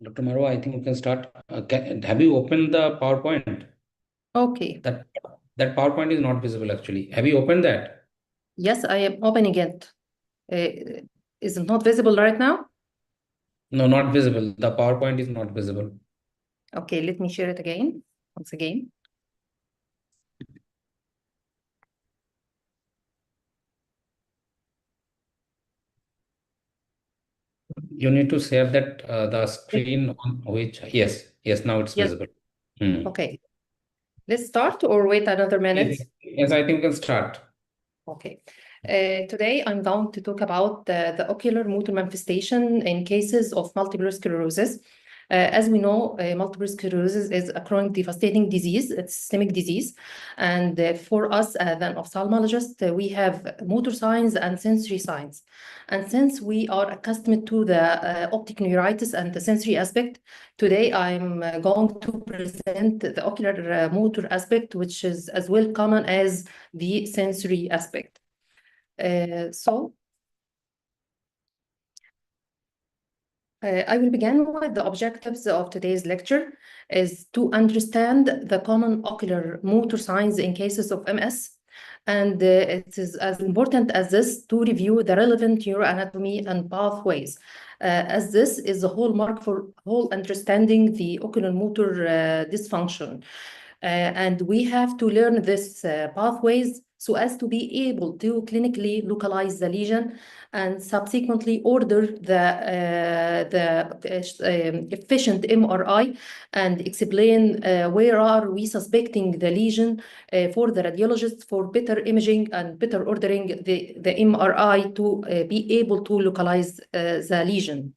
Dr. Marwa, I think you can start. Have you opened the PowerPoint? Okay. That that PowerPoint is not visible actually. Have you opened that? Yes, I am opening it. Is it not visible right now? No, not visible. The PowerPoint is not visible. Okay, let me share it again. Once again. You need to share that the screen on which, yes, now it's Yes. visible. Hmm. Okay. Let's start or wait another minute. Yes, I think we can start. Okay. Today I'm going to talk about the ocular motor manifestation in cases of multiple sclerosis. As we know, multiple sclerosis is a chronic devastating disease, it's a systemic disease. And for us as an ophthalmologist, we have motor signs and sensory signs. And since we are accustomed to the optic neuritis and the sensory aspect, today I'm going to present the ocular motor aspect, which is as well common as the sensory aspect. I will begin with the objectives of today's lecture is to understand the common ocular motor signs in cases of MS. And it is as important as this to review the relevant neuroanatomy and pathways, as this is the hallmark for whole understanding the ocular motor dysfunction. And we have to learn these pathways so as to be able to clinically localize the lesion and subsequently order the efficient MRI and explain where are we suspecting the lesion for the radiologist for better imaging and better ordering the MRI to be able to localize the lesion.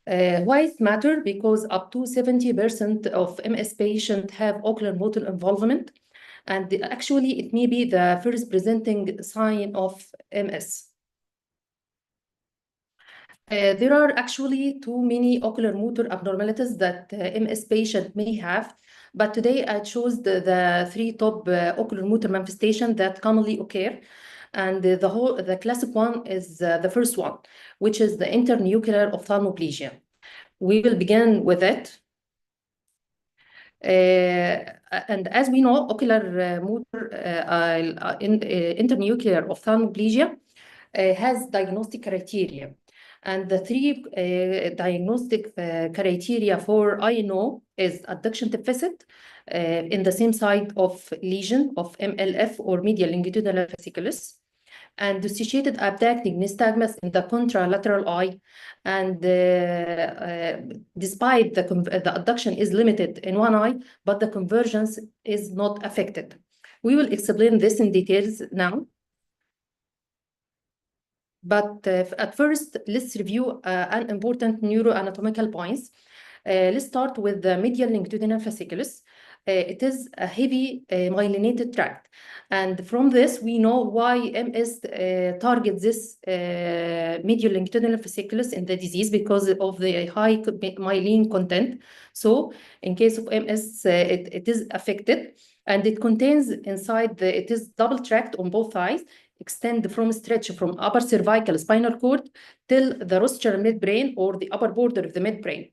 Why it matter? Because up to 70% of MS patients have ocular motor involvement, and actually it may be the first presenting sign of MS. There are actually too many ocular motor abnormalities that MS patient may have, but today I chose the three top ocular motor manifestations that commonly occur. And the classic one is the first one, which is the internuclear ophthalmoplegia. We will begin with it. And as we know, ocular motor internuclear ophthalmoplegia has diagnostic criteria. And the three diagnostic criteria for INO is adduction deficit in the same side of lesion of MLF or medial longitudinal fasciculus, and dissociated abducting nystagmus in the contralateral eye. And despite the adduction is limited in one eye, but the convergence is not affected. We will explain this in details now. But at first, let's review an important neuroanatomical points. Let's start with the medial longitudinal fasciculus. It is a heavy myelinated tract. And from this, we know why MS targets this medial longitudinal fasciculus in the disease because of the high myelin content. So in case of MS, it is affected, and it contains inside it is double tract on both sides, extend from stretch from upper cervical spinal cord till the rostral midbrain or the upper border of the midbrain.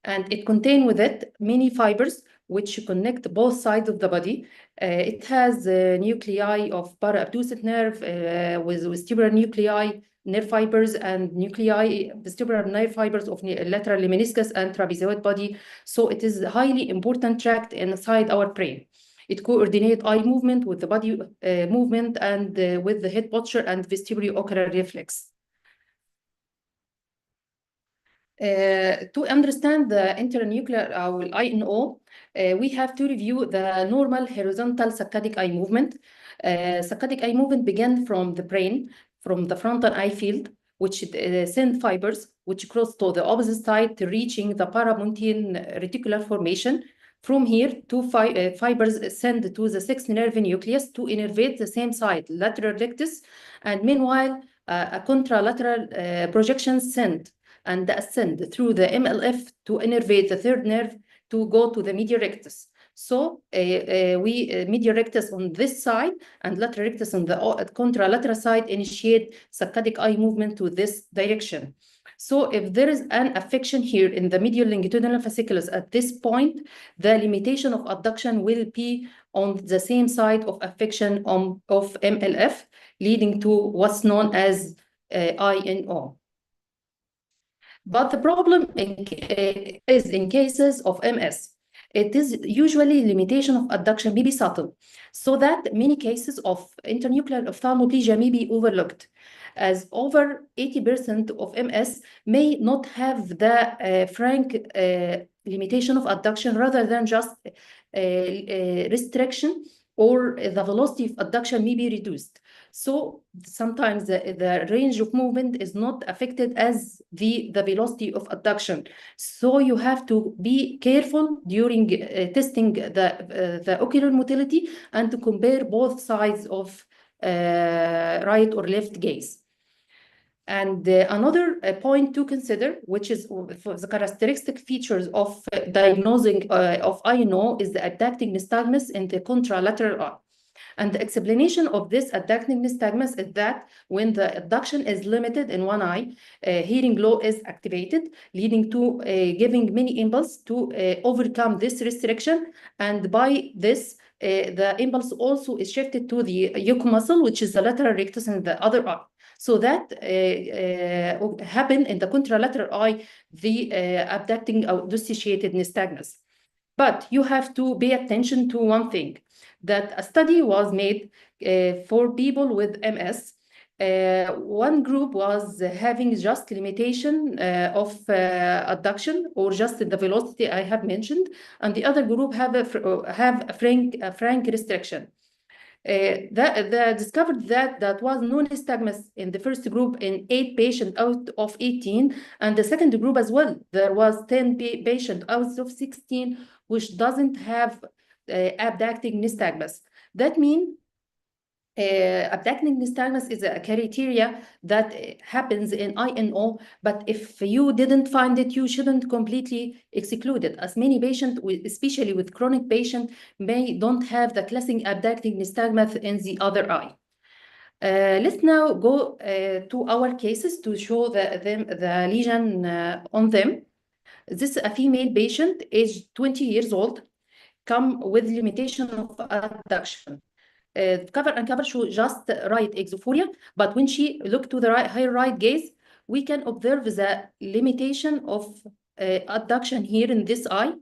And it contains with it many fibers which connect both sides of the body. It has nuclei of para-abducent nerve with vestibular nuclei, nerve fibers, and nuclei, vestibular nerve fibers of lateral meniscus and trapezoid body. So it is a highly important tract inside our brain. It coordinates eye movement with the body movement and with the head posture and vestibulo-ocular reflex. To understand the internuclear INO, we have to review the normal horizontal saccadic eye movement. Saccadic eye movement begins from the brain, from the frontal eye field, which send fibers which cross to the opposite side, reaching the paramontine reticular formation. From here, two fibers send to the sixth nerve nucleus to innervate the same side, lateral rectus, and meanwhile, a contralateral projection sent and ascend through the MLF to innervate the third nerve to go to the medial rectus. So medial rectus on this side and lateral rectus on the contralateral side initiate saccadic eye movement to this direction. So if there is an affection here in the medial longitudinal fasciculus at this point, the limitation of adduction will be on the same side of affection of MLF, leading to what's known as INO. But the problem is in cases of MS. It is usually limitation of adduction may be subtle, so that many cases of internuclear ophthalmoplegia may be overlooked, as over 80% of MS may not have the frank limitation of adduction rather than just restriction, or the velocity of adduction may be reduced. So sometimes the range of movement is not affected as the velocity of adduction. So you have to be careful during testing the ocular motility and to compare both sides of right or left gaze. And another point to consider, which is for the characteristic features of diagnosing of INO, is the adducting nystagmus in the contralateral eye. And the explanation of this adducting nystagmus is that when the adduction is limited in one eye, hearing loss is activated, leading to giving many impulse to overcome this restriction. And by this, the impulse also is shifted to the yoke muscle, which is the lateral rectus in the other eye. So that happen in the contralateral eye, the abducting or dissociated nystagmus. But you have to pay attention to one thing, that a study was made for people with MS. One group was having just limitation of adduction or just the velocity I have mentioned, and the other group have a frank restriction. That discovered that was no nystagmus in the first group in 8 patients out of 18, and the second group as well. There was 10 patients out of 16 which doesn't have abducting nystagmus. That means abducting nystagmus is a criteria that happens in INO, but if you didn't find it, you shouldn't completely exclude it, as many patients, especially with chronic patients, don't have the classic abducting nystagmus in the other eye. Let's now go to our cases to show the lesion on them. This is a female patient, aged 20 years old, come with limitation of adduction. Cover and cover show just right exophoria, but when she looked to the her right gaze, we can observe the limitation of adduction here in this eye.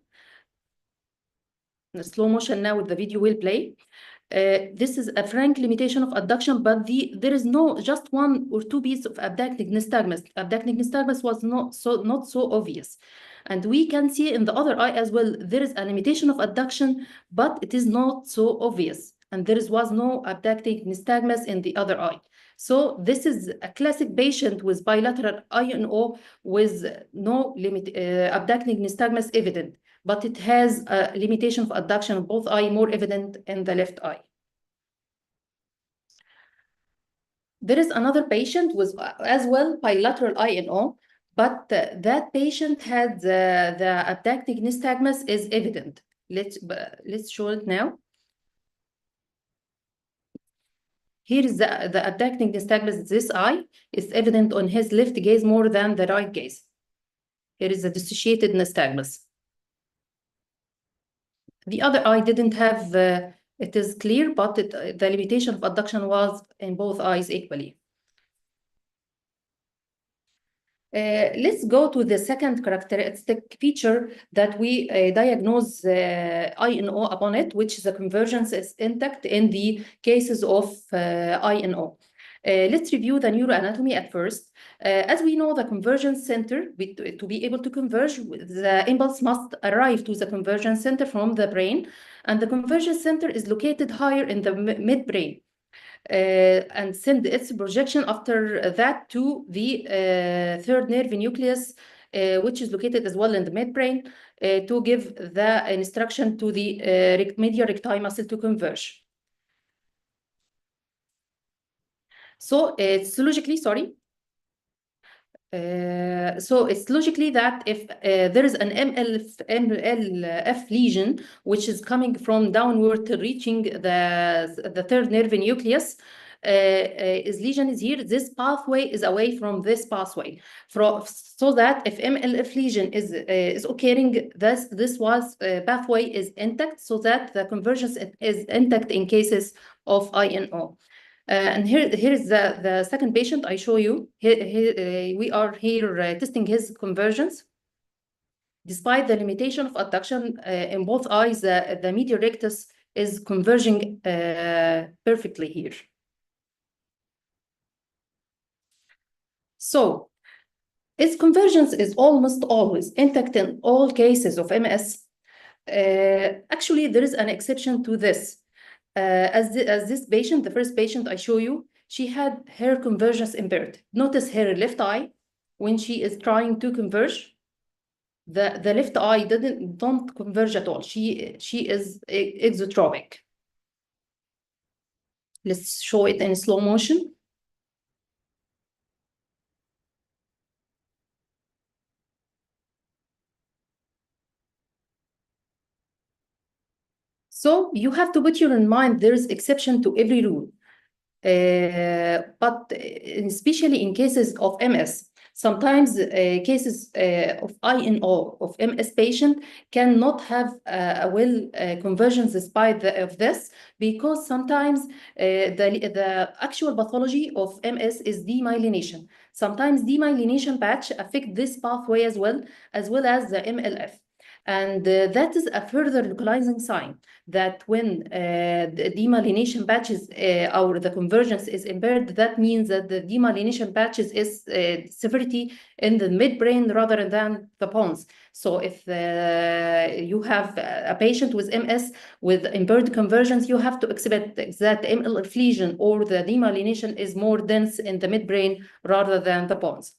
In slow motion now, the video will play. This is a frank limitation of adduction, but there is no just one or two pieces of abducting nystagmus. Abducting nystagmus was not so obvious. And we can see in the other eye as well, there is a limitation of adduction, but it is not so obvious. And there was no abducting nystagmus in the other eye. So this is a classic patient with bilateral INO with no abducting nystagmus evident, but it has a limitation of adduction of both eye more evident in the left eye. There is another patient with as well bilateral INO, but that patient had the abducting nystagmus is evident. Let's show it now. Here is the abducting nystagmus. This eye is evident on his left gaze more than the right gaze. Here is the dissociated nystagmus. The other eye didn't have, it is clear, but the limitation of adduction was in both eyes equally. Let's go to the second characteristic feature that we diagnose INO upon it, which is the convergence is intact in the cases of INO. Let's review the neuroanatomy at first. As we know, the convergence center, to be able to converge, the impulse must arrive to the convergence center from the brain, and the convergence center is located higher in the midbrain. And send its projection after that to the third nerve nucleus, which is located as well in the midbrain, to give the instruction to the medial recti muscle to converge. So it's logically, so it's logically that if there is an MLF lesion which is coming from downward to reaching the third nerve nucleus, lesion is here, this pathway is away from this pathway. So that if MLF lesion is occurring, this was pathway is intact, so that the convergence is intact in cases of INO. And here is the second patient I show you. We are here testing his convergence. Despite the limitation of adduction in both eyes, the medial rectus is converging perfectly here. So, its convergence is almost always intact in all cases of MS. Actually, there is an exception to this. As this patient, the first patient I show you, she had her convergence impaired. Notice her left eye, when she is trying to converge, the left eye don't converge at all. She is exotropic. Let's show it in slow motion. So you have to put your in mind there is exception to every rule. But especially in cases of MS, sometimes cases of INO of MS patient cannot have a well convergence despite of this, because sometimes the actual pathology of MS is demyelination. Sometimes demyelination patch affect this pathway as well as the MLF. And that is a further localizing sign that when the demyelination patches or the convergence is impaired, that means that the demyelination patches is severity in the midbrain rather than the pons. So if you have a patient with MS with impaired convergence, you have to expect that MLF lesion or the demyelination is more dense in the midbrain rather than the pons.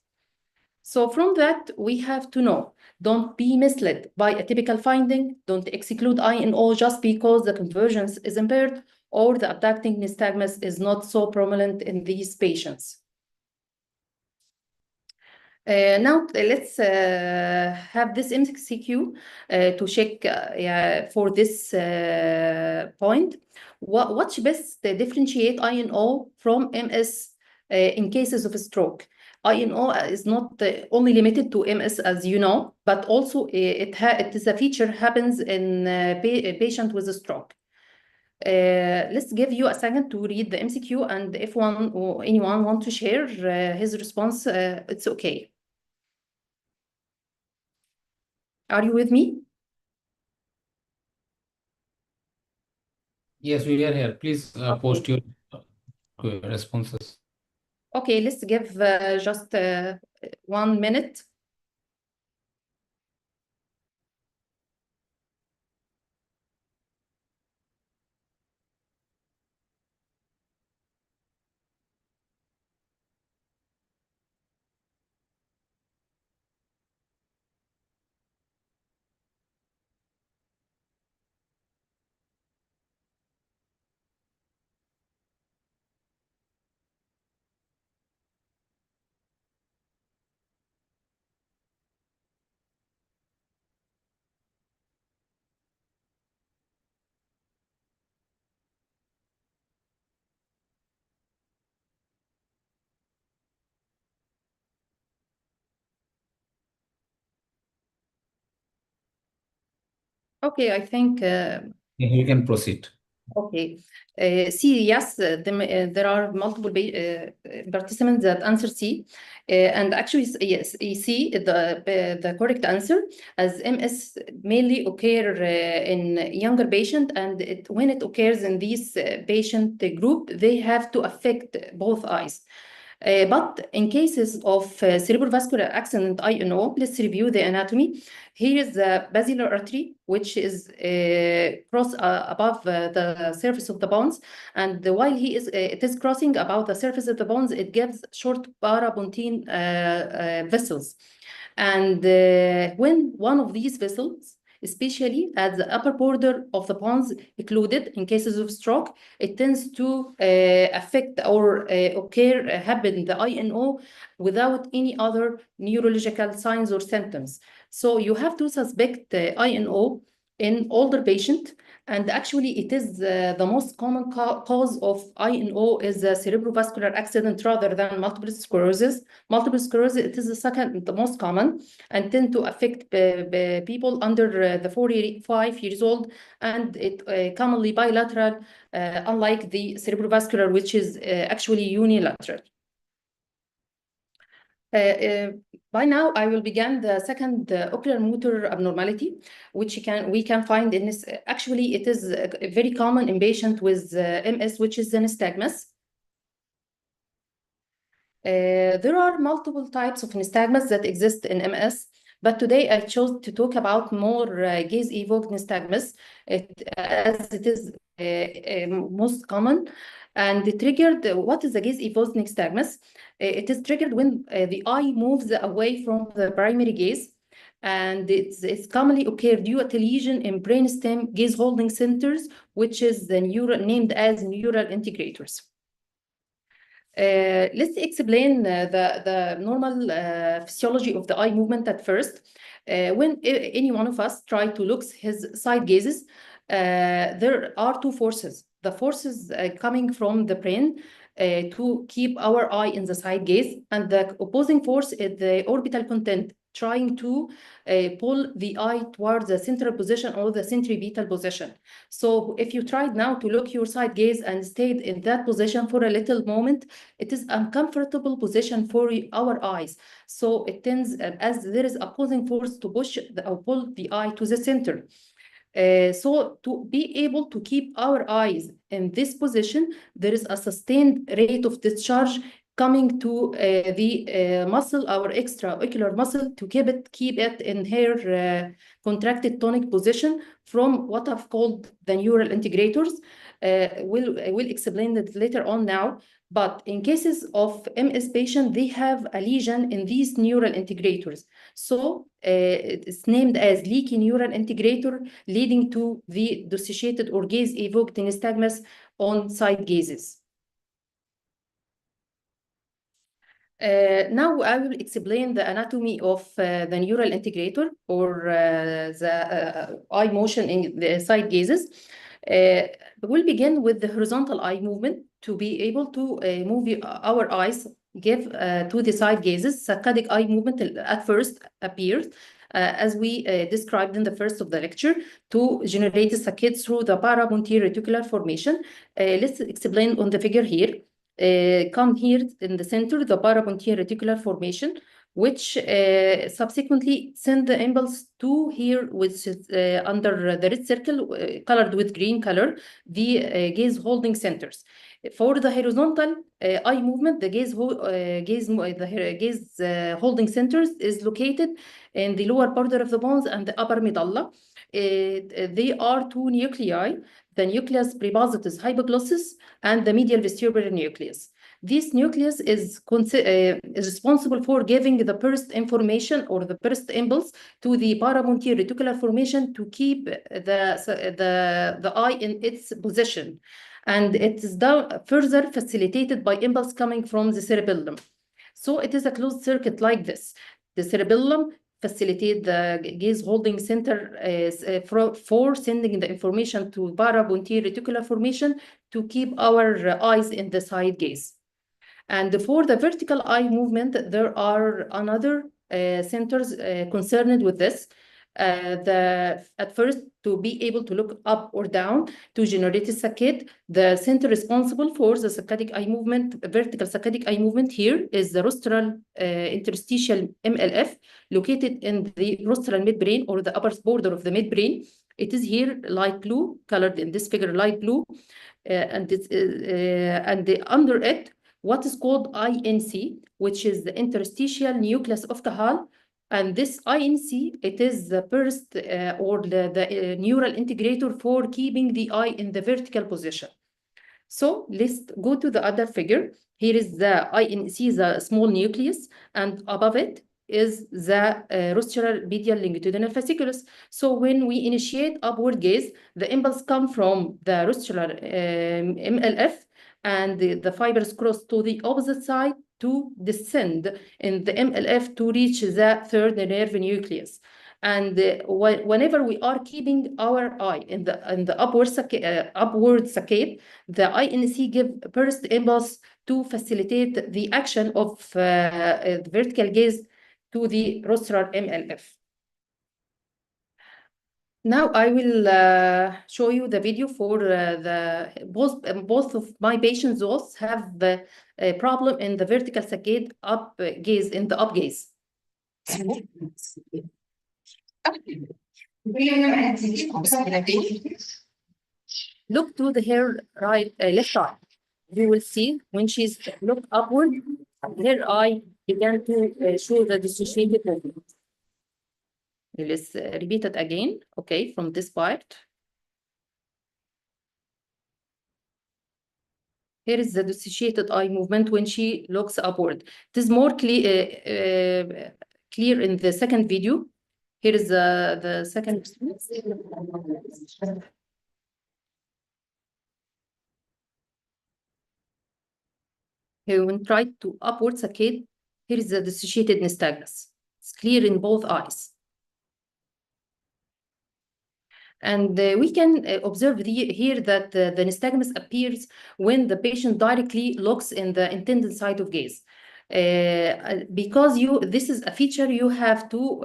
So from that, we have to know, don't be misled by a typical finding. Don't exclude INO just because the convergence is impaired or the abducting nystagmus is not so prominent in these patients. Now let's have this MCQ to check for this point. What's best differentiate INO from MS in cases of stroke? INO is not only limited to MS, as you know, but also it is a feature happens in a patient with a stroke. Let's give you a second to read the MCQ, and if anyone wants to share his response, it's okay. Are you with me? Yes, we are here. Please post your responses. Okay, let's give just 1 minute. Okay, I think You can proceed. okay. C, yes, there are multiple participants that answer C. And actually, yes, C, the correct answer, as MS mainly occur in younger patient, and when it occurs in this patient group, they have to affect both eyes. But in cases of cerebrovascular accident INO, let's review the anatomy. Here is the basilar artery, which is cross above the surface of the bones, and while it is crossing above the surface of the bones, it gives short parapontine vessels. And when one of these vessels, especially at the upper border of the pons, occluded in cases of stroke, it tends to affect or happen the INO without any other neurological signs or symptoms. So you have to suspect INO in older patient, and actually it is the most common cause of INO is a cerebrovascular accident rather than multiple sclerosis. Multiple sclerosis, it is the most common and tend to affect people under the 45 years old, and it commonly bilateral, unlike the cerebrovascular, which is actually unilateral. By now, I will begin the second ocular motor abnormality, which we can find in this. Actually, it is very common in patients with MS, which is the nystagmus. There are multiple types of nystagmus that exist in MS, but today I chose to talk about more gaze-evoked nystagmus, as it is most common. And triggered, what is the gaze-evoked nystagmus? It is triggered when the eye moves away from the primary gaze, and it's commonly occur due to lesion in brainstem gaze-holding centers, which is the named as neural integrators. Let's explain the normal physiology of the eye movement at first. When any one of us try to look his side gazes, there are two forces. The forces coming from the brain to keep our eye in the side gaze, and the opposing force is the orbital content trying to pull the eye towards the central position or the centripetal position. So if you tried now to look your side gaze and stayed in that position for a little moment, it is an uncomfortable position for our eyes. So it tends, as there is opposing force to push or pull the eye to the center. So to be able to keep our eyes in this position, there is a sustained rate of discharge coming to the muscle, our extraocular muscle, to keep it in her contracted tonic position from what I've called the neural integrators. We'll explain it later on now. But in cases of MS patient, they have a lesion in these neural integrators. So it's named as leaky neural integrator, leading to the dissociated or gaze-evoked nystagmus on side gazes. Now I will explain the anatomy of the neural integrator or the eye motion in the side gazes. We'll begin with the horizontal eye movement to be able to move our eyes, give to the side gazes. Saccadic eye movement at first appears as we described in the first of the lecture, to generate a saccade through the paramontine reticular formation. Let's explain on the figure here. Come here in the center, the paramontine reticular formation, which subsequently send the impulse to here, which is under the red circle, colored with green color, the gaze holding centers. For the horizontal eye movement, the gaze holding centers is located in the lower border of the bones and the upper medulla. They are two nuclei, the nucleus prepositus hypoglossus and the medial vestibular nucleus. This nucleus is responsible for giving the burst information or the burst impulse to the paramontine reticular formation to keep the eye in its position. And it is further facilitated by impulse coming from the cerebellum. So it is a closed circuit like this. The cerebellum facilitate the gaze holding center for sending the information to paramontine reticular formation to keep our eyes in the side gaze. And for the vertical eye movement, there are another centers concerned with this. At first, to be able to look up or down to generate a saccade, the center responsible for the saccadic eye movement, vertical saccadic eye movement here is the rostral interstitial MLF, located in the rostral midbrain or the upper border of the midbrain. It is here light blue, colored in this figure light blue, and under it, what is called INC, which is the interstitial nucleus of Cajal. And this INC, it is the burst or the neural integrator for keeping the eye in the vertical position. So let's go to the other figure. Here is the INC, the small nucleus, and above it is the rostral medial longitudinal fasciculus. So when we initiate upward gaze, the impulse comes from the rostral MLF, and the fibers cross to the opposite side to descend in the MLF to reach the third nerve nucleus. And whenever we are keeping our eye in the upward saccade, the INC give burst impulse to facilitate the action of the vertical gaze to the rostral MLF. Now I will show you the video for both of my patients. Those have a problem in the vertical saccade up gaze, in the up gaze. Look to the her left eye. You will see when she's look upward, her eye began to show the dissociated movement. Let's repeat it again. Okay, from this part. Here is the dissociated eye movement when she looks upward. It is more clear in the second video. Here is the second. Here, when tried to upward saccade, here is the dissociated nystagmus. It's clear in both eyes. And we can observe here that the nystagmus appears when the patient directly looks in the intended side of gaze. Because this is a feature you have to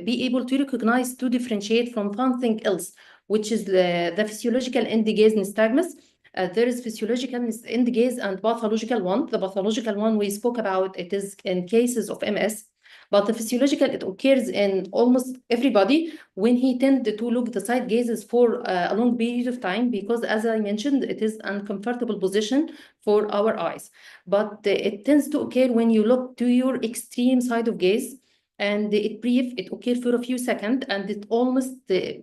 be able to recognize to differentiate from something else, which is the physiological end gaze nystagmus. There is physiological end gaze and pathological one. The pathological one we spoke about, it is in cases of MS. But the physiological, it occurs in almost everybody when he tends to look the side gazes for a long period of time, because as I mentioned, it is an uncomfortable position for our eyes. But it tends to occur when you look to your extreme side of gaze, and it brief, it occurs for a few seconds, and it almost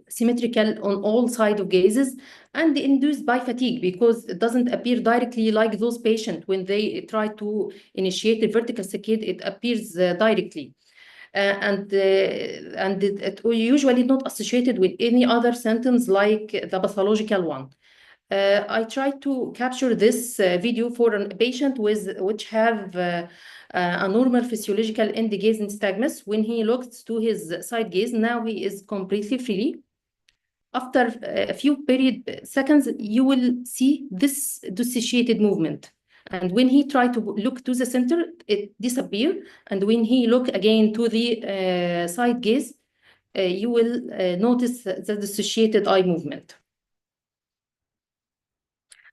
symmetrical on all sides of gazes, and induced by fatigue, because it doesn't appear directly like those patients when they try to initiate the vertical saccade, it appears directly. And it usually not associated with any other symptoms like the pathological one. I tried to capture this video for a patient which have a normal physiological end gaze nystagmus. When he looks to his side gaze, now he is completely free. After a few seconds, you will see this dissociated movement. And when he tried to look to the center, it disappeared. And when he look again to the side gaze, you will notice the dissociated eye movement.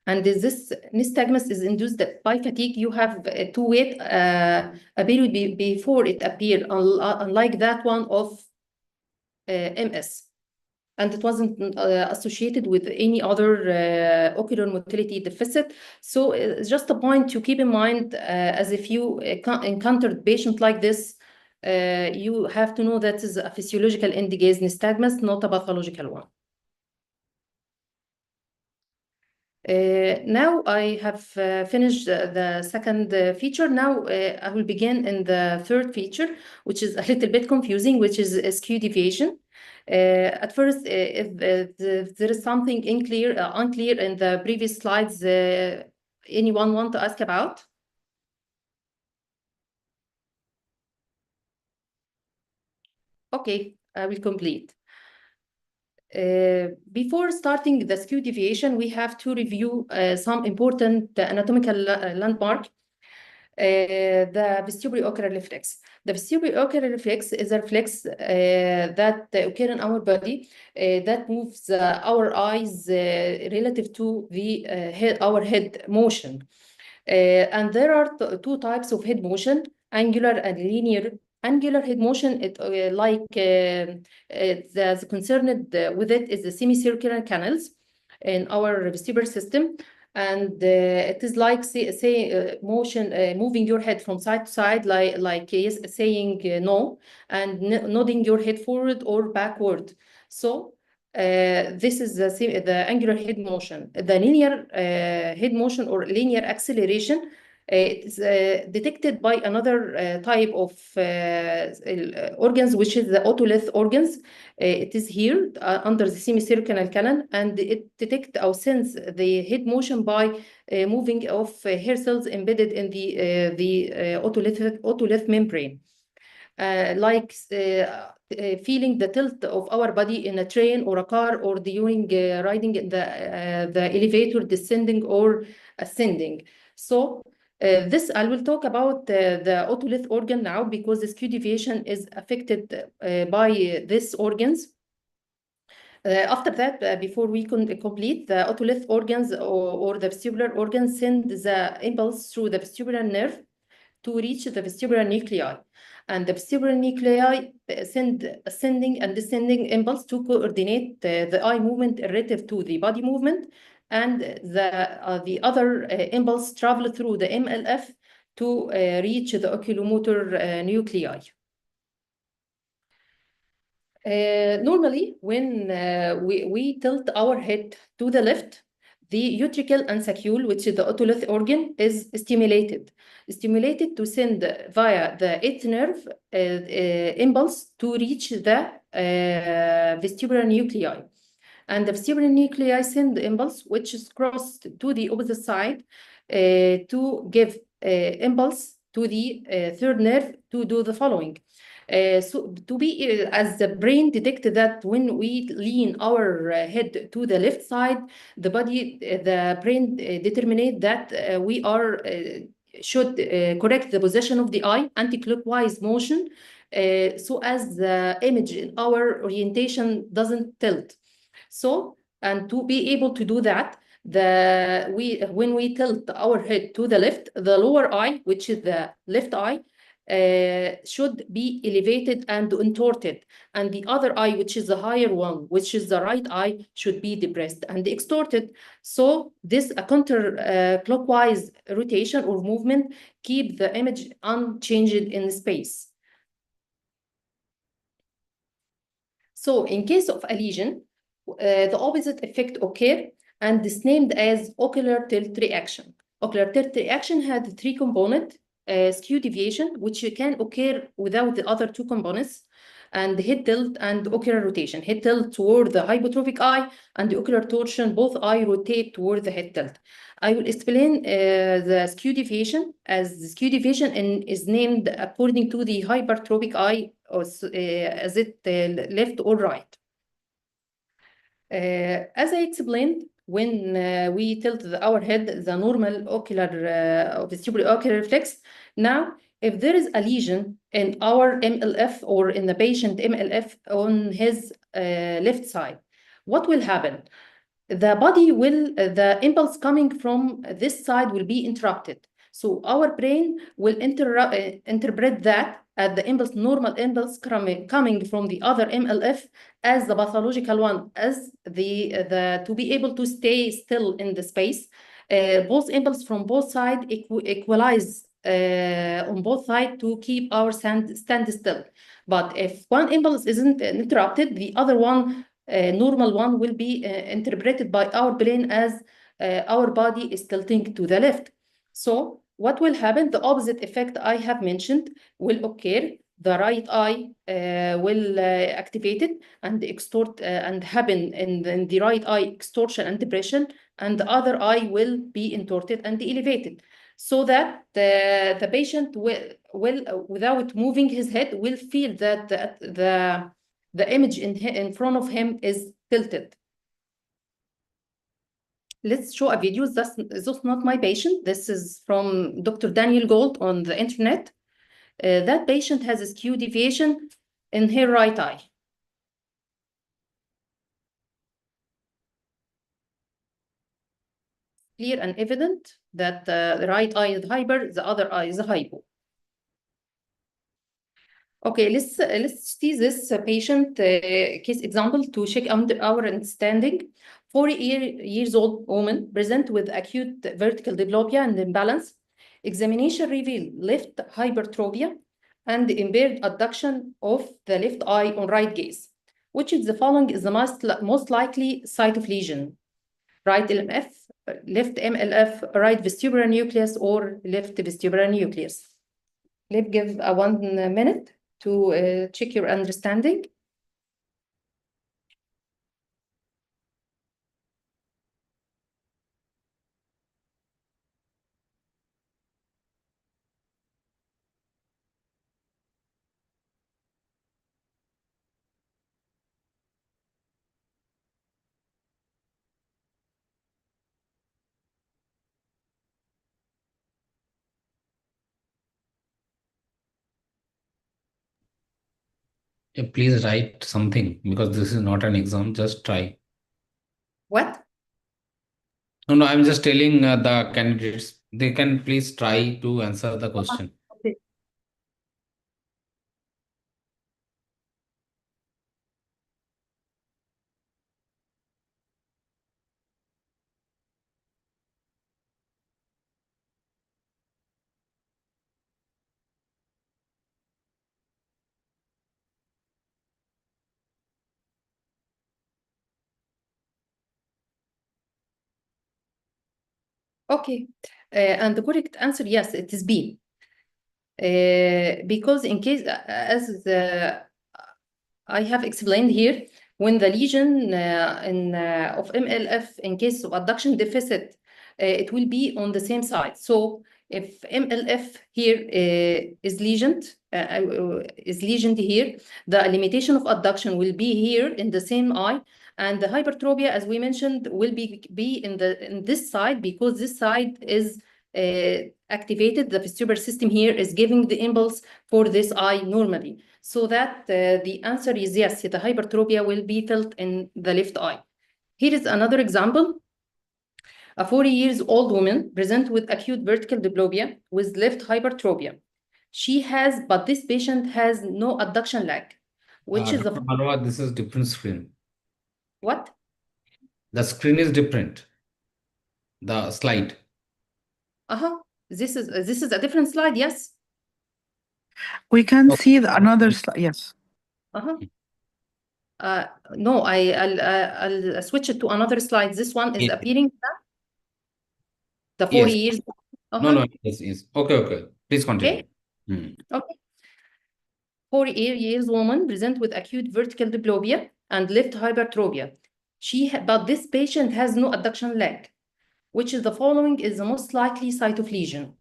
And this nystagmus is induced by fatigue. You have to wait a period before it appears, unlike that one of MS. And it wasn't associated with any other ocular motility deficit. So just a point to keep in mind, as if you encountered patient like this, you have to know that is a physiological end gaze nystagmus, not a pathological one. Now I have finished the second feature. Now I will begin in the third feature, which is a little bit confusing, which is skew deviation. At first, if there is something unclear in the previous slides, anyone want to ask about? Okay, I will complete. Before starting the skew deviation, we have to review some important anatomical landmark. The vestibulo-ocular reflex. The vestibulo-ocular reflex is a reflex that occurs in our body that moves our eyes relative to our head motion. And there are two types of head motion, angular and linear. Angular head motion, the concerned with it is the semicircular canals in our vestibular system. And it is like motion, moving your head from side to side, like yes, saying no, and nodding your head forward or backward. So this is the angular head motion. The linear head motion or linear acceleration, it is detected by another type of organs, which is the otolith organs. It is here under the semicircular canal, and it detects or sense the head motion by moving of hair cells embedded in the otolith membrane. like feeling the tilt of our body in a train or a car, or during riding the elevator, descending or ascending. So this I will talk about the otolith organ now, because the skew deviation is affected by these organs. After that, before we complete, the otolith organs or the vestibular organs send the impulse through the vestibular nerve to reach the vestibular nuclei. And the vestibular nuclei send ascending and descending impulse to coordinate the eye movement relative to the body movement. And the other impulse travel through the MLF to reach the oculomotor nuclei. Normally, when we tilt our head to the left, the utricle and saccule, which is the otolith organ, is stimulated to send via the eighth nerve impulse to reach the vestibular nuclei. And the vestibular nuclei send the impulse, which is crossed to the opposite side to give impulse to the third nerve to do the following. So to be as the brain detected that when we lean our head to the left side, the brain determinate that we are should correct the position of the eye, anti-clockwise motion, so as the image in our orientation doesn't tilt. So, and to be able to do that, when we tilt our head to the left, the lower eye, which is the left eye, should be elevated and contorted, and the other eye, which is the higher one, which is the right eye, should be depressed and extorted. So this a counter clockwise rotation or movement keep the image unchanged in space. So in case of a lesion, the opposite effect occur and is named as ocular tilt reaction. Ocular tilt reaction had three components: skew deviation, which can occur without the other two components, and head tilt and ocular rotation. Head tilt toward the hypotropic eye, and the ocular torsion, both eye rotate toward the head tilt. I will explain the skew deviation, as the skew deviation is named according to the hypertropic eye, or as it left or right. As I explained, when we tilt our head, the normal ocular vestibular ocular reflex. Now, if there is a lesion in our MLF or in the patient MLF on his left side, what will happen? The impulse coming from this side will be interrupted. So our brain will interpret that as the impulse, normal impulse coming from the other MLF as the pathological one, as to be able to stay still in the space. Both impulse from both sides equalize on both sides to keep our stand still. But if one impulse isn't interrupted, the other one, normal one, will be interpreted by our brain as our body is tilting to the left. So what will happen? The opposite effect I have mentioned will occur. The right eye will activate it and extort and happen in the right eye extortion and depression, and the other eye will be intorted and elevated, so that the patient will without moving his head will feel that the image in front of him is tilted. Let's show a video. This is not my patient. This is from Dr. Daniel Gold on the internet. That patient has a skew deviation in her right eye. Clear and evident that the right eye is hyper, the other eye is hypo. Okay, let's see this patient case example to check our understanding. 40-years old woman present with acute vertical diplopia and imbalance. Examination revealed left hypertropia and impaired adduction of the left eye on right gaze. Which is the following is the most likely site of lesion? Right LMF, left MLF, right vestibular nucleus, or left vestibular nucleus? Let's give 1 minute to check your understanding. Please write something because this is not an exam. Just try. What? No, no, I'm just telling the candidates they can please try to answer the question. Okay. Okay. And the correct answer, yes, it is B. Because in case, I have explained here, when the lesion of MLF, in case of adduction deficit, it will be on the same side. So if MLF here is lesioned here, the limitation of adduction will be here in the same eye, and the hypertropia, as we mentioned, will be in this side, because this side is activated. The vestibular system here is giving the impulse for this eye normally. So that the answer is yes, the hypertropia will be felt in the left eye. Here is another example. A 40-year-old woman present with acute vertical diplopia with left hypertropia. But this patient has no adduction lag, which is Dr. Marwa, this is different screen. what? The screen is different. The slide. Uh-huh. This is a different slide, yes. We can Okay. see another slide. Yes. Uh-huh. No, I'll switch it to another slide. This one is Yes. appearing. The 40 Yes. years. No, no, yes, yes. Okay, okay. Please continue. Okay. Okay. 40-year-old woman present with acute vertical diplopia and left hypertropia. But this patient has no adduction leg. Which is the following is the most likely site of lesion?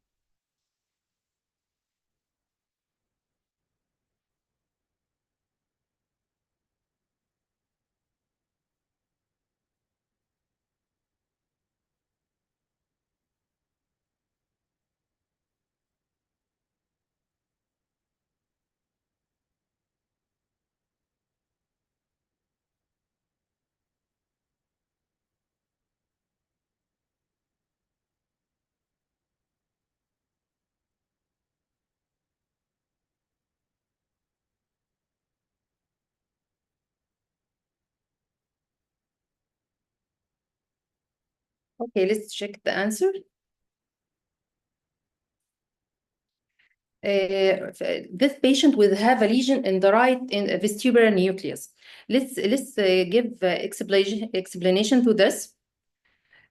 Okay, let's check the answer. This patient will have a lesion in the right vestibular nucleus. Let's give explanation to this.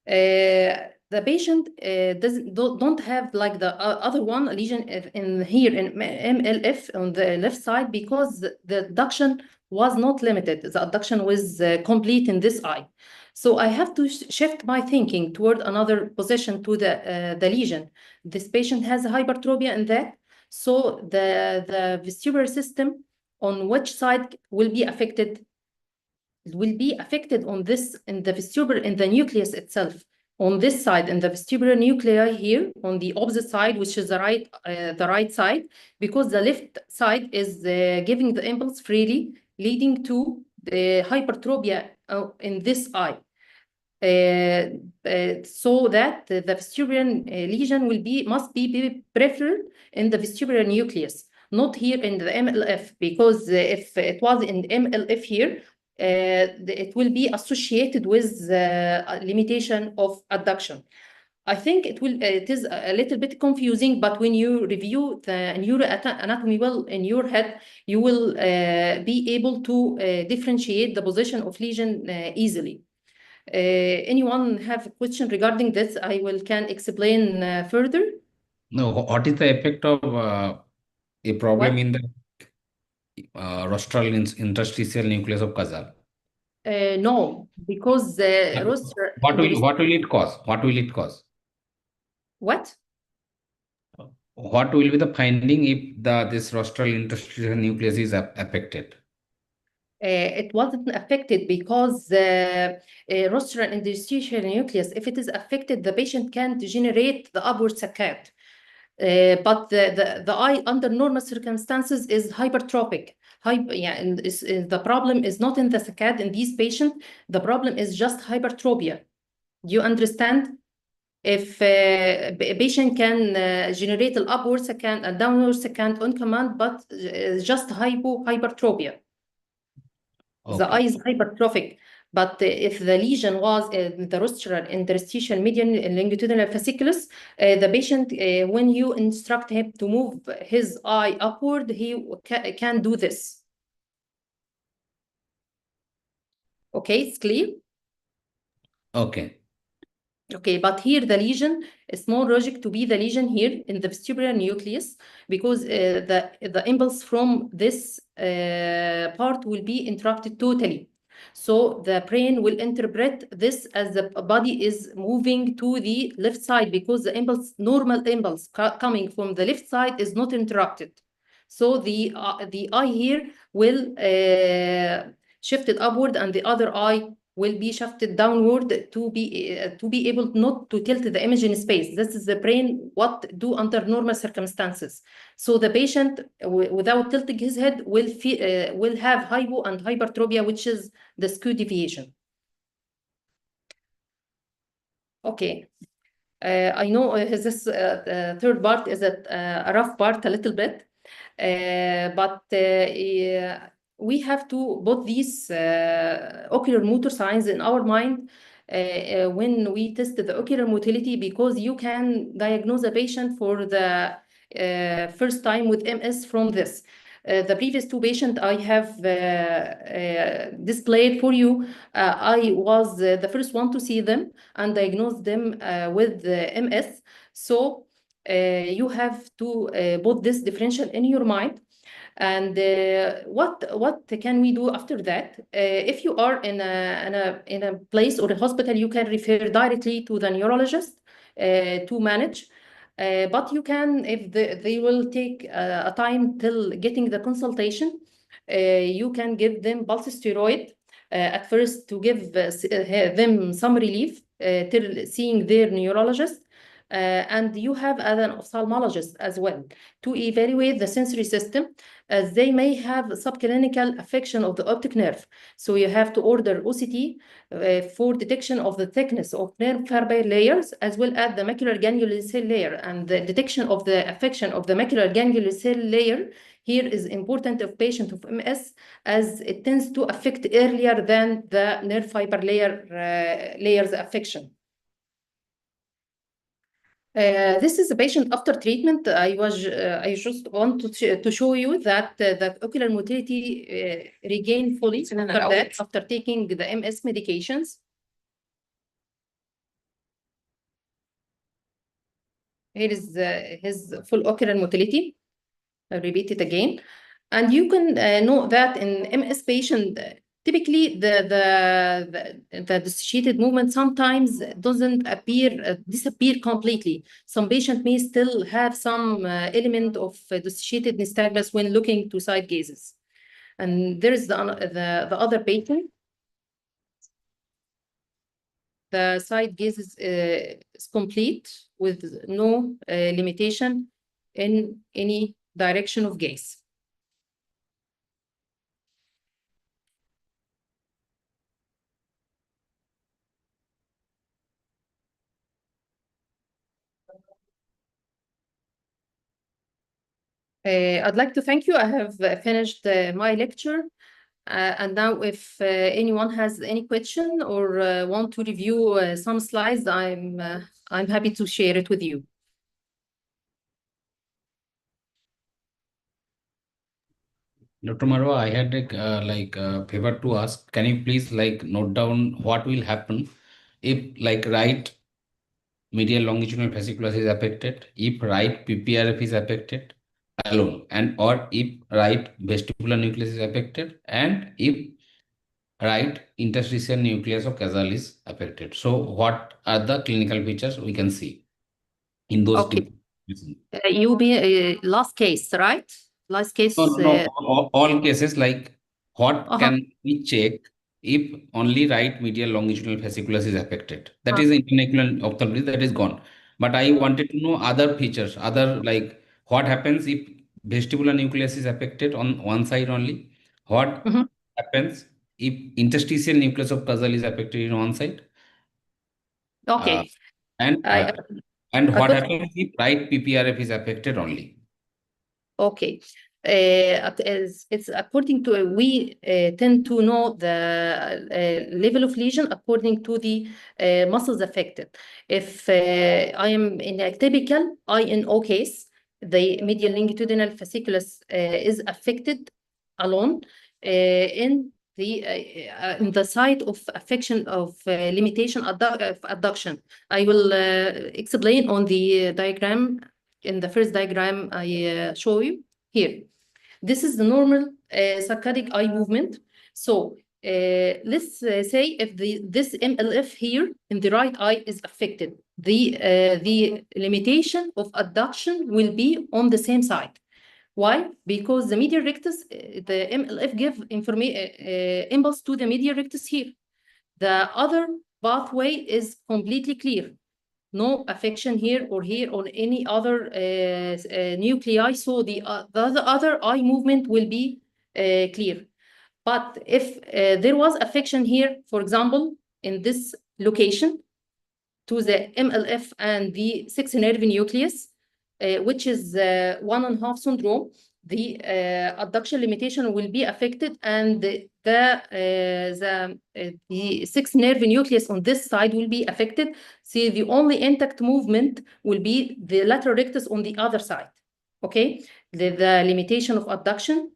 The patient don't have like the other one, a lesion in here in MLF on the left side, because the adduction was not limited. The adduction was complete in this eye. So I have to shift my thinking toward another position to the lesion. This patient has a hypertropia in that. So the vestibular system on which side will be affected? It will be affected on this in the vestibular, in the nucleus itself. On this side, in the vestibular nuclei here, on the opposite side, which is the right side, because the left side is giving the impulse freely, leading to the hypertropia in this eye. So that the vestibular lesion must be peripheral in the vestibular nucleus, not here in the MLF, because if it was in the MLF here, it will be associated with a limitation of adduction. I think it is a little bit confusing, but when you review the neuroanatomy well in your head, you will be able to differentiate the position of lesion easily. Anyone have a question regarding this? I can explain further. No, what is the effect of a problem What? in the rostral interstitial nucleus of Kazal? No, because roster. What will it cause? What will it cause? What? What will be the finding if this rostral interstitial nucleus is affected? It wasn't affected because rostral interstitial nucleus, if it is affected, the patient can't generate the upward saccade. But the eye under normal circumstances is hypertrophic. the problem is not in the saccade in these patients. The problem is just hypertropia. Do you understand? If a patient can generate an upward saccade and downward saccade on command, but just hypertropia. The eye is hypertrophic. But if the lesion was the rostral interstitial median longitudinal fasciculus, the patient, when you instruct him to move his eye upward, he can do this. Okay, it's clear? Okay. Okay, but here the lesion is more logic to be the lesion here in the vestibular nucleus, because the impulse from this part will be interrupted totally. So the brain will interpret this as the body is moving to the left side, because the impulse, normal impulse coming from the left side is not interrupted. So the eye here will shift it upward, and the other eye will be shifted downward to be able not to tilt the image in space. This is the brain what do under normal circumstances. So the patient without tilting his head will have hypo and hypertropia, which is the skew deviation. Okay. I know this third part is a rough part a little bit, but we have to put these ocular motor signs in our mind when we test the ocular motility, because you can diagnose a patient for the first time with MS from this. The previous two patients I have displayed for you, I was the first one to see them and diagnose them with MS. So you have to put this differential in your mind. And what can we do after that? If you are in a place or a hospital, you can refer directly to the neurologist to manage. But you can, if they will take a time till getting the consultation, you can give them pulse steroid at first to give them some relief till seeing their neurologist. And you have an ophthalmologist as well to evaluate the sensory system, as they may have subclinical affection of the optic nerve. So you have to order OCT for detection of the thickness of nerve fiber layers, as well as the macular ganglion cell layer. And the detection of the affection of the macular ganglion cell layer here is important of patient of MS, as it tends to affect earlier than the nerve fiber layers affection. This is a patient after treatment. I just want to show you that the ocular motility regained fully after that, after taking the MS medications. Here is his full ocular motility. I'll repeat it again. And you can know that in MS patient, typically the dissociated movement sometimes doesn't disappear completely. Some patient may still have some element of dissociated nystagmus when looking to side gazes. And there is the other patient. The side gaze is complete with no limitation in any direction of gaze. I'd like to thank you. I have finished my lecture. And now if anyone has any question or want to review some slides, I'm happy to share it with you. Dr. Marwa, I had a favor to ask. Can you please note down what will happen if right medial longitudinal fasciculus is affected, if right PPRF is affected alone, and or if right vestibular nucleus is affected, and if right interstitial nucleus of casal is affected. So what are the clinical features we can see in those Okay. two? You be last case, right? Last case. No. All cases, what can we check if only right medial longitudinal fasciculus is affected? That is international ophthalmology, that is gone. But I wanted to know other features, other what happens if vestibular nucleus is affected on one side only, What Mhm. happens if interstitial nucleus of puzzle is affected in one side? Uh, Okay. and I, what according happens if right PPRF is affected only? Okay. It's according to we tend to know the level of lesion according to the muscles affected. If I am in a typical INO case, the medial longitudinal fasciculus is affected alone in the site of affection of limitation of adduction. I will explain on the diagram. In the first diagram I show you here. This is the normal saccadic eye movement. So let's say if this MLF here in the right eye is affected, the limitation of adduction will be on the same side. Why? Because the medial rectus, the MLF give impulse to the medial rectus here. The other pathway is completely clear. No affection here or here on any other nuclei. So the other eye movement will be clear. But if there was affection here, for example, in this location to the MLF and the sixth nerve nucleus, which is 1.5 syndrome, the adduction limitation will be affected, and the sixth nerve nucleus on this side will be affected. See, the only intact movement will be the lateral rectus on the other side. Okay, the limitation of adduction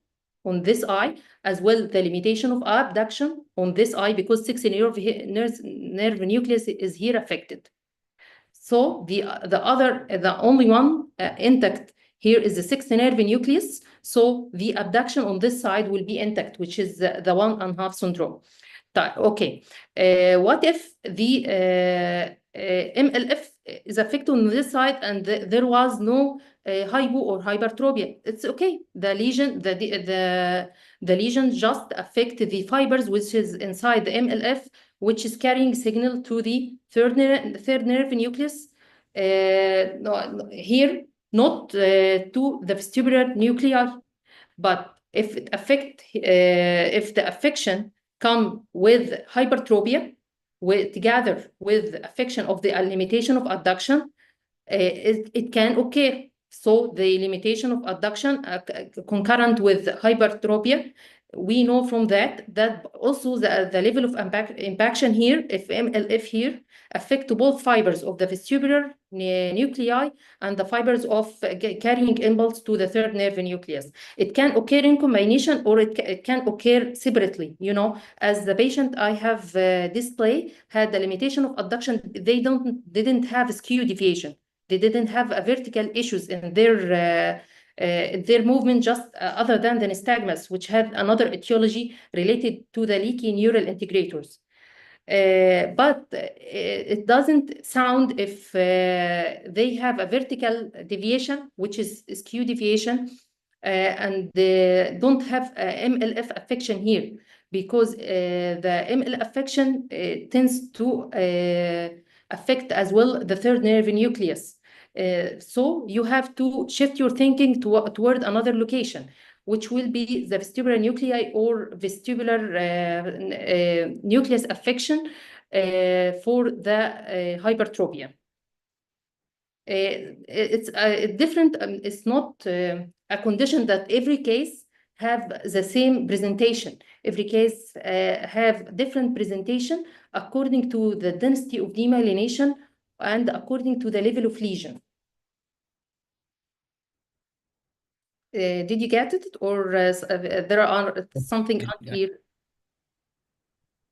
on this eye, as well the limitation of abduction on this eye, because sixth nerve nucleus is here affected. So the only one intact here is the sixth nerve nucleus. So the abduction on this side will be intact, which is the 1.5 syndrome. Okay, what if the MLF is affected on this side and there was no hypo or hypertropia? It's okay. The lesion just affect the fibers which is inside the MLF, which is carrying signal to the third nerve nucleus. Here, not to the vestibular nuclei. But if the affection come with hypertropia, together with affection of the limitation of adduction, it can occur. So the limitation of adduction concurrent with hypertropia, we know from that also the level of impaction here, if MLF here, affect both fibers of the vestibular nuclei and the fibers of carrying impulse to the third nerve nucleus. It can occur in combination, or it can occur separately. You know, as the patient I have displayed had the limitation of adduction, they didn't have skew deviation. They didn't have a vertical issues in their movement, just other than the nystagmus, which had another etiology related to the leaky neural integrators. But it doesn't sound if they have a vertical deviation, which is skew deviation, and don't have MLF affection here, because the ML affection tends to affect as well the third nerve nucleus. So you have to shift your thinking toward another location, which will be the vestibular nuclei or vestibular nucleus affection for the hypertropia. It's different. It's not a condition that every case have the same presentation. Every case have different presentation according to the density of demyelination and according to the level of lesion. Did you get it, or there are something unclear?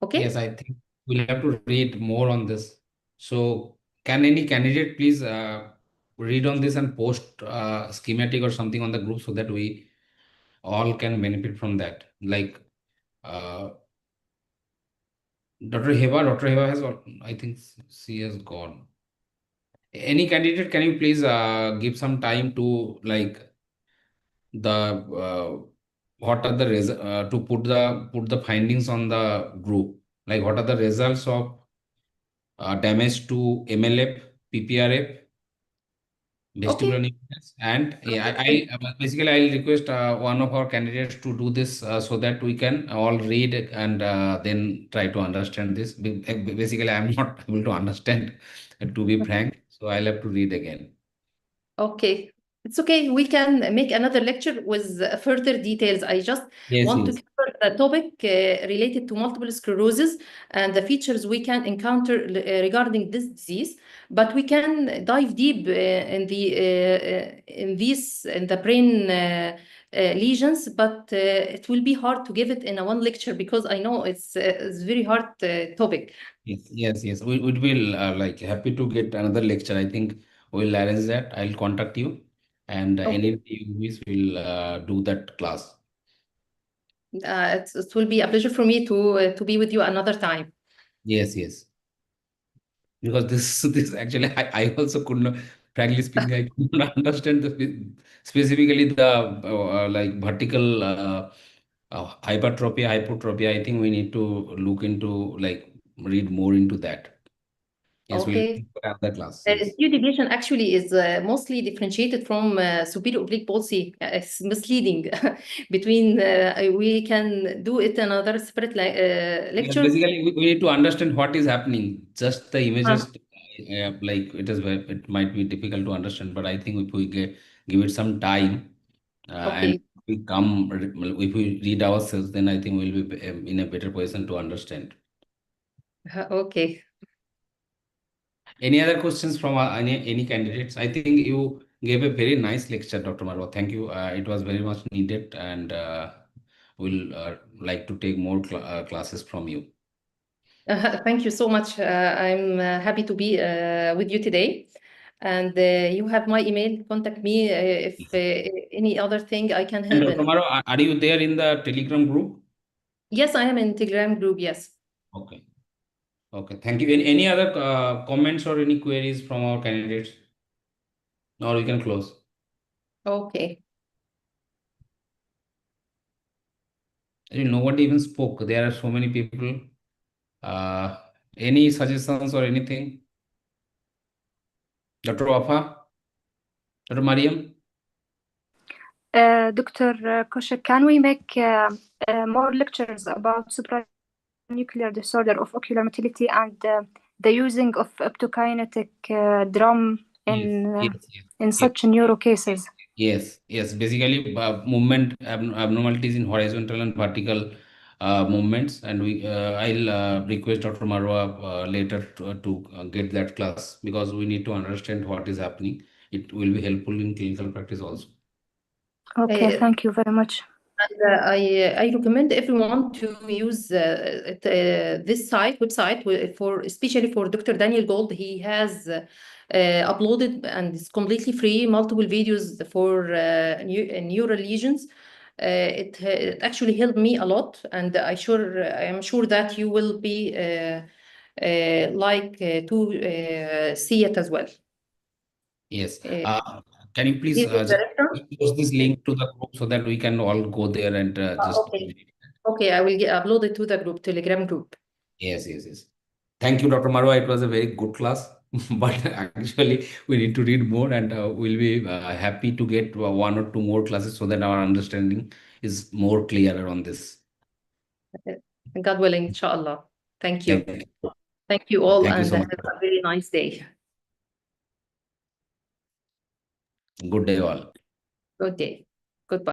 Okay. Yes, I think we'll have to read more on this. So, can any candidate please read on this and post schematic or something on the group so that we all can benefit from that? Like uh, Dr. Heba has, I think she has gone. Any candidate, can you please give some time to like the what are the to put the findings on the group? Like what are the results of damage to MLF, PPRF, vestibular Okay. nucleus. And yeah, basically I'll request one of our candidates to do this so that we can all read and then try to understand this. Basically, I'm not able to understand, to be frank. So I'll have to read again. Okay. It's okay. We can make another lecture with further details. I just Yes, want to yes. cover the topic related to multiple sclerosis and the features we can encounter regarding this disease. But we can dive deep in the brain lesions. But it will be hard to give it in a one lecture because I know it's very hard topic. Yes, yes, yes. We would be like happy to get another lecture. I think we'll arrange that. I'll contact you, and any Okay. day you wish, we'll do that class. It will be a pleasure for me to be with you another time. Yes, yes. Because this this actually I also could not, frankly speaking, I could not understand specifically the like vertical hypertrophy, hypertrophy. I think we need to look into, like, read more into that. Yes, we'll Okay. have the class. Yes. View deviation actually is mostly differentiated from superior oblique palsy. It's misleading between, we can do it another separate Yes, lecture. basically, we need to understand what is happening. Just the Uh, images, like it might be difficult to understand. But I think if we give it some time, and okay. if we read ourselves, then I think we'll be in a better position to understand. Okay. Any other questions from any candidates? I think you gave a very nice lecture, Dr. Marwa. Thank you. It was very much needed, and we'll like to take more classes from you. Thank you so much. I'm happy to be with you today. And you have my email. Contact me if any other thing I can And help Dr. in. Marwa, are you there in the Telegram group? Yes, I am in Telegram group. Yes. Okay. Okay. Thank you. Any other comments or any queries from our candidates? Or we can close. Okay. Nobody even spoke. There are so many people. Uh, any suggestions or anything? Dr. Wafa? Dr. Mariam? Dr. Koshik, can we make more lectures about supranuclear disorder of ocular motility and the using of optokinetic drum in Yes. such neuro cases? Yes, yes. Basically, movement abnormalities in horizontal and vertical movements, and I'll request Dr. Marwa later to get that class, because we need to understand what is happening. It will be helpful in clinical practice also. Okay, thank you very much. And I recommend everyone to use this website for especially for Dr. Daniel Gold. He has uploaded, and it's completely free, multiple videos for neural lesions. It actually helped me a lot, and I am sure that you will be to see it as well. Yes. Can you please Here is the reference. post this link to the group so that we can all go there and just. Okay. Okay, I will upload it to the group, Telegram group. Yes, yes, yes. Thank you, Dr. Marwa. It was a very good class, but actually we need to read more, and we'll be happy to get one or two more classes so that our understanding is more clearer on this. God willing, inshallah. Thank you. Thank you. Thank you all, Thank you and so have much. a very nice day. Good day, all. Good day.